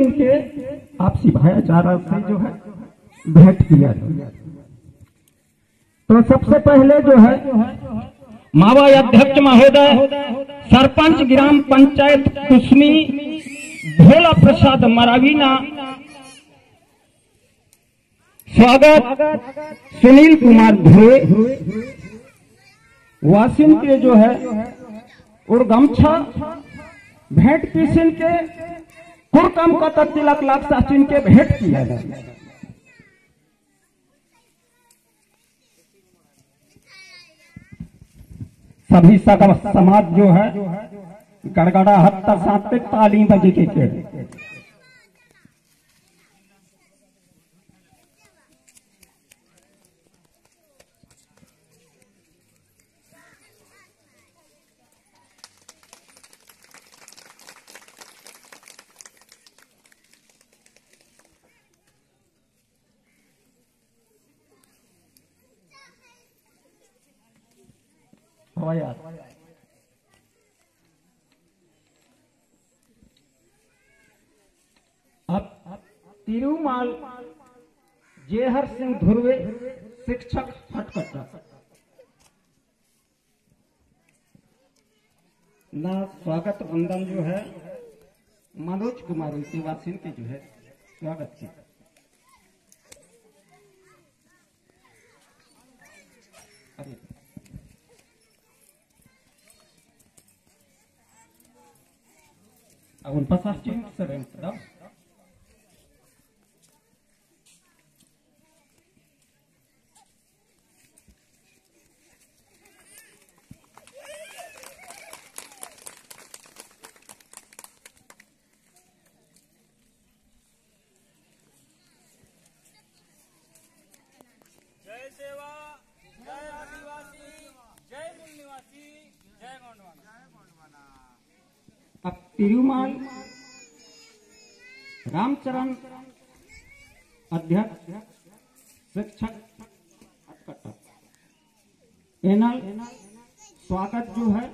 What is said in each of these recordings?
सिंह के आपसी भाईचारा से जो है भेंट किया जाए। तो सबसे पहले जो है मावा अध्यक्ष महोदय, सरपंच ग्राम पंचायत कुसमी भोला प्रसाद मरावीना, स्वागत सुनील कुमार ध्रुवे, वासिन के जो है और गमछा भेंट किसिन के कुरकम का तिलक लाख साचिन के भेंट किया जाए। सभी समाज जो है गड़गड़ा हत्तर सात ताली बजे के अब तिरुमाल जेहर सिंह ध्रुवे, शिक्षक फटकटा ना, स्वागत वंदन जो है मनोज कुमार वासिन के जो है स्वागत किया। उन pasar cinta sering sedap. जय सेवा, जय आदिवासी, जय मूल निवासी, जय गोंडवाना। अब तिरुमाल रामचरण अध्यक्ष शिक्षक एनल, स्वागत जो है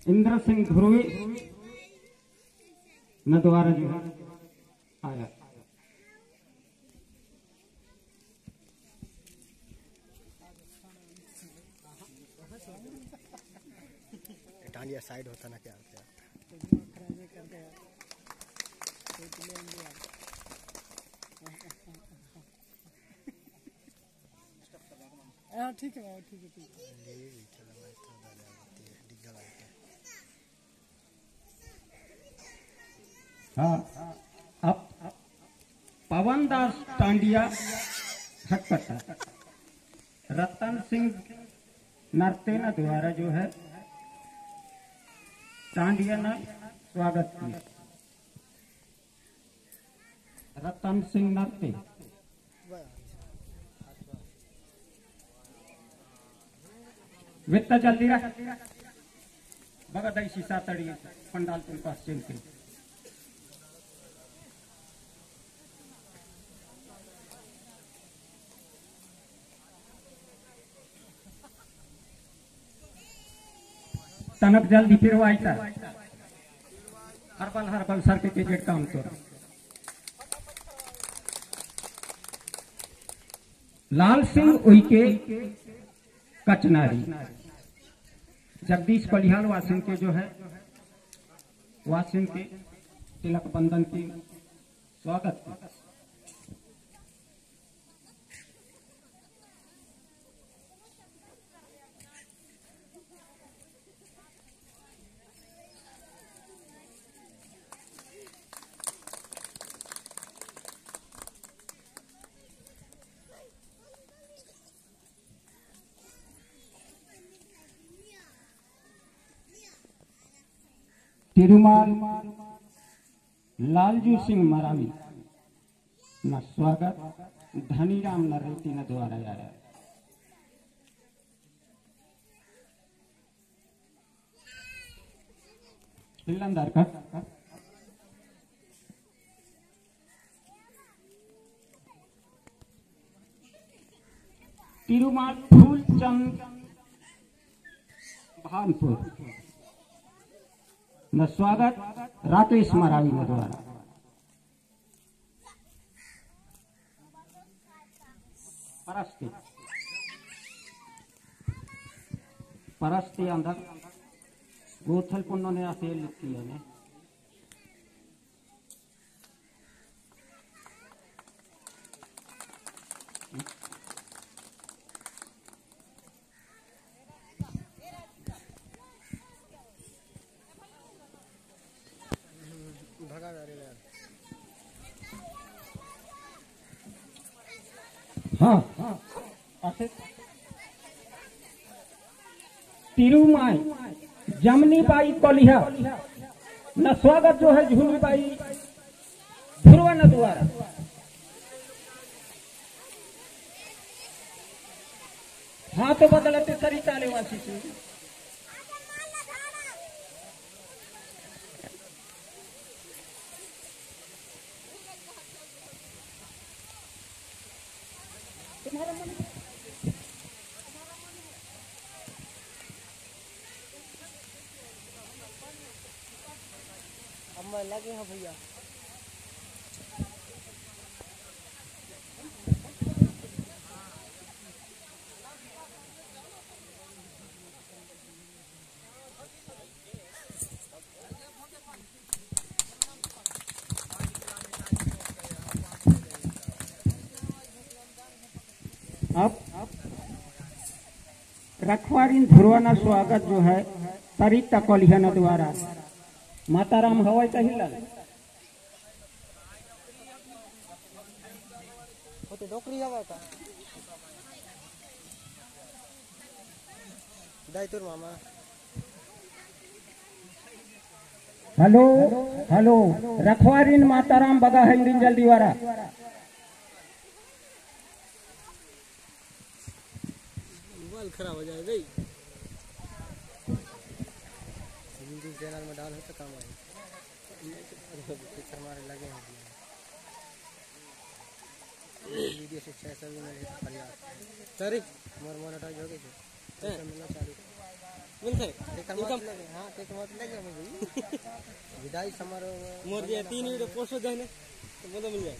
इंद्र सिंह ध्रुवे न द्वारा जो है आया। टालिया साइड होता ना क्या होता है। ठीक है ठीक है ठीक है। हाँ, अब पवन दास टांडिया खटपटा, रतन सिंह नरतेना द्वारा जो है टांडिया ने स्वागत किया। रतन सिंह नरते, वित्त जल्दी रख बगदाई शीशा तड़ी पंडाल तुम पास चल के तनक जल्दी फिर आईता हरबल सर के जेट काम तो लाल सिंह उइके कचनारी, जगदीश पलिहाल वासिन के जो है वासिन के तिलक बंधन की स्वागत। तिरुमाल लालजू सिंह मरावी न स्वागत धनीराम नरेती न द्वारा आया। पिल्लंदर का तिरुमाल फूलचंद भानपुर न स्वागत राकेश मरावी न द्वारा। परस्ती अंदर गोथल पुण्य ने आते लिखी है ने भगा जा रहे हैं। हाँ तिरुमाई जमनी बाई कोलिहा न स्वागत जो है झूली बाई ध्रुव न द्वारा। हाँ तो बदलते सरिता लेवासी से अब मैं लगे हैं भैया। अब रखवारी ध्रुवना स्वागत जो है सरिता कोलिहा न द्वारा माताराम हवाई कहिला होते डोकरी हवा का दाई तुर मामा। हेलो हेलो रखवारी माताराम बगा है इंडिंजल द्वारा मोबाइल खराब हो जाए भाई। हिंदी चैनल में डाल तो काम आए हमारे लगे हैं वीडियो से 600 भी मिले प्रयास सॉरी मोर मोनेटाइज हो गई थे मिलना चालू मिलते इनकम लगे। हाँ टेक मत लगे मुझे विदाई समारोह मोर ये 3 वीडियो पोस्ट हो जाए ना तो मिल जाए।